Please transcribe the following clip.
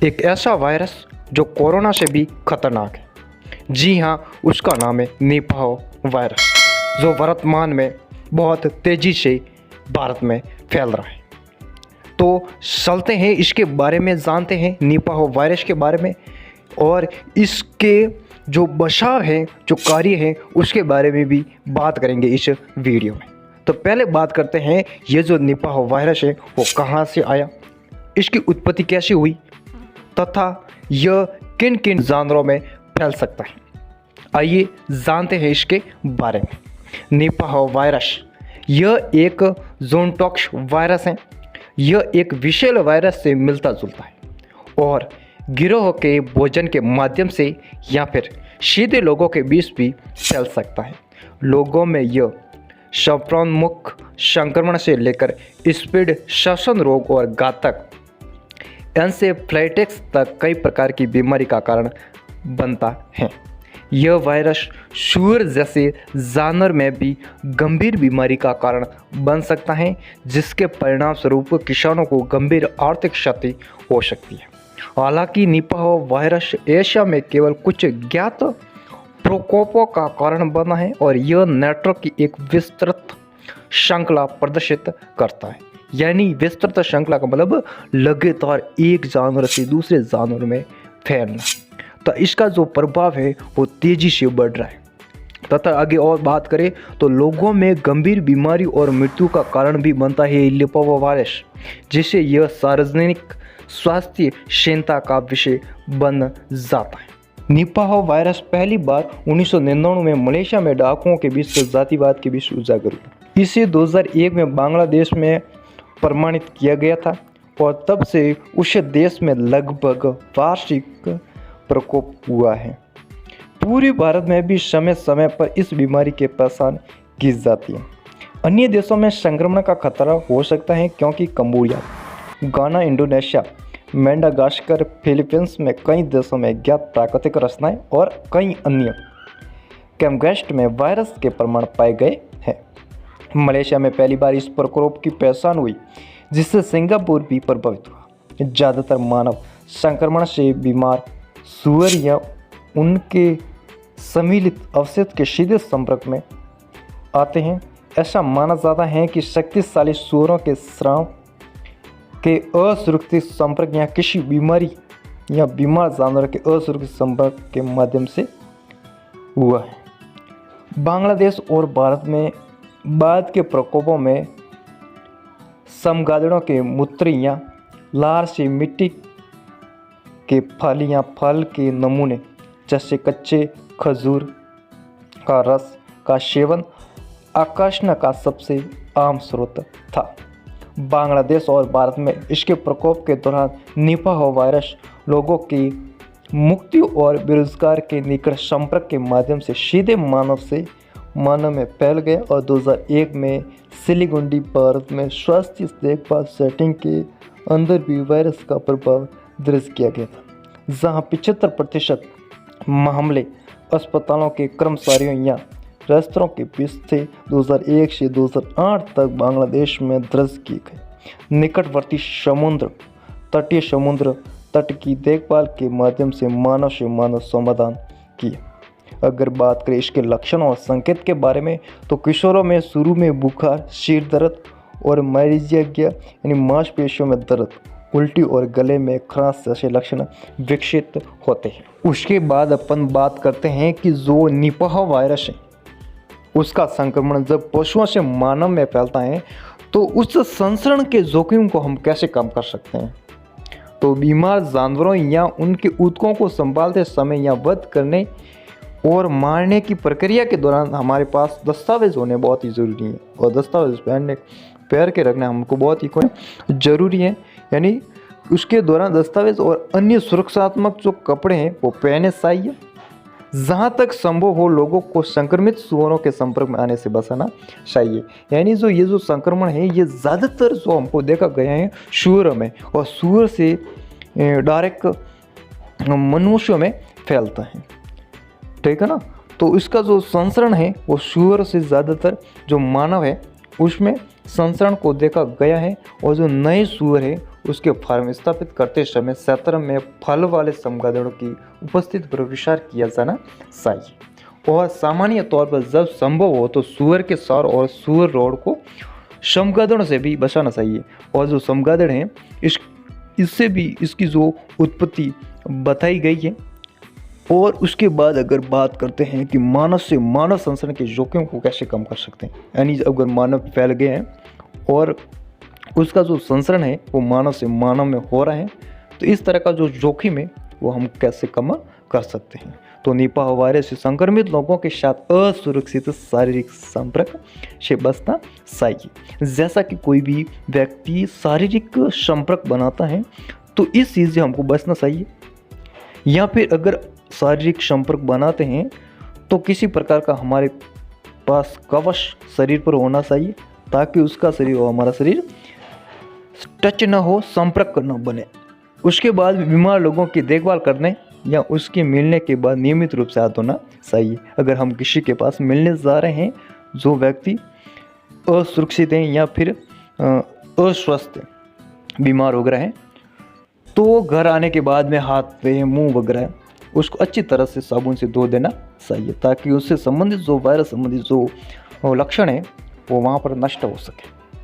एक ऐसा वायरस जो कोरोना से भी खतरनाक है। जी हाँ, उसका नाम है निपाह वायरस, जो वर्तमान में बहुत तेज़ी से भारत में फैल रहा है। तो चलते हैं इसके बारे में, जानते हैं निपाह वायरस के बारे में, और इसके जो बचाव है, जो कार्य है, उसके बारे में भी बात करेंगे इस वीडियो में। तो पहले बात करते हैं ये जो निपाह वायरस है वो कहाँ से आया, इसकी उत्पत्ति कैसे हुई, तथा यह किन किन जानवरों में फैल सकता है। आइए जानते हैं इसके बारे में। निपाह वायरस यह एक ज़ूनॉक्स वायरस है। यह एक विषैले वायरस से मिलता जुलता है और गिरोह के भोजन के माध्यम से या फिर सीधे लोगों के बीच भी फैल सकता है। लोगों में यह श्वासोन्मुख संक्रमण से लेकर स्पीड श्वसन रोग और घातक एन्सेफेलाइटिस तक कई प्रकार की बीमारी का कारण बनता है। यह वायरस सूअर जैसे जानवर में भी गंभीर बीमारी का कारण बन सकता है, जिसके परिणाम स्वरूप किसानों को गंभीर आर्थिक क्षति हो सकती है। हालांकि निपाह वायरस एशिया में केवल कुछ ज्ञात प्रकोपों का कारण बना है और यह नेटवर्क की एक विस्तृत श्रृंखला प्रदर्शित करता है। यानी विस्तृत श्रृंखला का मतलब लगातार एक जानवर से दूसरे जानवर में फैलना। तो इसका जो प्रभाव है वो तेजी से बढ़ रहा है। तथा आगे और बात करें तो लोगों में गंभीर बीमारी और मृत्यु का कारण भी बनता है निपाह वायरस, जिससे यह सार्वजनिक स्वास्थ्य चिंता का विषय बन जाता है। निपाह वायरस पहली बार 1999 में मलेशिया में डाकुओं के बीच जातिवाद के बीच उजागर हुआ। इसे 2001 में बांग्लादेश में प्रमाणित किया गया था और तब से उस देश में लगभग वार्षिक प्रकोप हुआ है। पूरे भारत में भी समय समय पर इस बीमारी के पहचान की जाती है। अन्य देशों में संक्रमण का खतरा हो सकता है क्योंकि कंबोडिया, गाना, इंडोनेशिया, मेडागास्कर, फिलीपींस में कई देशों में ज्ञात प्राकृतिक रचनाएं और कई अन्य कैम्पग्रास्ट में वायरस के प्रमाण पाए गए हैं। मलेशिया में पहली बार इस प्रकोप की पहचान हुई, जिससे सिंगापुर भी प्रभावित हुआ। ज़्यादातर मानव संक्रमण से बीमार सूअर या उनके सम्मिलित अवशेष के सीधे संपर्क में आते हैं। ऐसा माना जाता है कि शक्तिशाली सूअरों के श्राव के असुरक्षित संपर्क या किसी बीमारी या बीमार जानवर के असुरक्षित संपर्क के माध्यम से हुआ है। बांग्लादेश और भारत में बाद के प्रकोपों में चमगादड़ों के मूत्र या लार से मिट्टी के फल या फल के नमूने जैसे कच्चे खजूर का रस का सेवन आकर्षण का सबसे आम स्रोत था। बांग्लादेश और भारत में इसके प्रकोप के दौरान निपाह वायरस लोगों की मुक्ति और बेरोजगार के निकट संपर्क के माध्यम से सीधे मानव से मानव में फैल गया और 2001 में सिलीगुड़ी, भारत में स्वास्थ्य देखभाल सेटिंग के अंदर भी वायरस का प्रभाव दर्ज किया गया था, जहां 75% मामले अस्पतालों के कर्मचारियों या रेस्तरों के बीच थे। 2001 से 2008 तक बांग्लादेश में दर्ज किए गए निकटवर्ती तटीय समुद्र तट की देखभाल के माध्यम से मानव समाधान किए। अगर बात करें इसके लक्षण और संकेत के बारे में तो किशोरों में शुरू में बुखार, सिर दर्द और माइल्जिया यानी मांसपेशियों में दर्द, उल्टी और गले में खराश जैसे लक्षण विकसित होते हैं। उसके बाद अपन बात करते हैं कि जो निपाह वायरस है उसका संक्रमण जब पशुओं से मानव में फैलता है तो उस संसरण के जोखिम को हम कैसे कम कर सकते हैं। तो बीमार जानवरों या उनके ऊतकों को संभालते समय या वध करने और मारने की प्रक्रिया के दौरान हमारे पास दस्तावेज होने बहुत ही ज़रूरी है और दस्तावेज पैर के रखना हमको बहुत ही ज़रूरी है। यानी उसके दौरान दस्तावेज और अन्य सुरक्षात्मक जो कपड़े हैं वो पहने चाहिए। जहाँ तक संभव हो लोगों को संक्रमित सूअरों के संपर्क में आने से बचाना चाहिए। यानी ये जो संक्रमण है ये ज़्यादातर जो हमको देखा गया है सूअर में, और सूअर से डायरेक्ट मनुष्यों में फैलता है, ठीक है ना। तो इसका जो संसरण है वो सूअर से ज़्यादातर जो मानव है उसमें संसरण को देखा गया है, और जो नए सूअर है उसके फार्म स्थापित करते समय सत्र में फल वाले चमगादड़ों की उपस्थिति पर विचार किया जाना चाहिए। और सामान्य तौर पर जब संभव हो तो सूअर के सार और सूअर रोड को चमगादड़ों से भी बचाना चाहिए। और जो चमगादड़ हैं इससे भी इसकी जो उत्पत्ति बताई गई है। और उसके बाद अगर बात करते हैं कि मानव से मानव संसर्ग के जोखिम को कैसे कम कर सकते हैं, यानी अगर मानव फैल गए हैं और उसका जो संसरण है वो मानव से मानव में हो रहा है, तो इस तरह का जो जोखिम है वो हम कैसे कम कर सकते हैं। तो निपाह वायरस से संक्रमित लोगों के साथ असुरक्षित शारीरिक संपर्क से बचना चाहिए। जैसा कि कोई भी व्यक्ति शारीरिक संपर्क बनाता है तो इस चीज़ से हमको बचना चाहिए। या फिर अगर शारीरिक संपर्क बनाते हैं तो किसी प्रकार का हमारे पास कवच शरीर पर होना चाहिए ताकि उसका शरीर और हमारा शरीर टच ना हो, संपर्क न बने। उसके बाद बीमार लोगों की देखभाल करने या उसके मिलने के बाद नियमित रूप से हाथ धोना चाहिए। अगर हम किसी के पास मिलने जा रहे हैं जो व्यक्ति असुरक्षित हैं या फिर अस्वस्थ बीमार वगैरह हैं, तो घर आने के बाद में हाथ पे मुंह वगैरह उसको अच्छी तरह से साबुन से धो देना चाहिए ताकि उससे संबंधित जो वायरस संबंधित जो लक्षण है वो वहाँ पर नष्ट हो सके।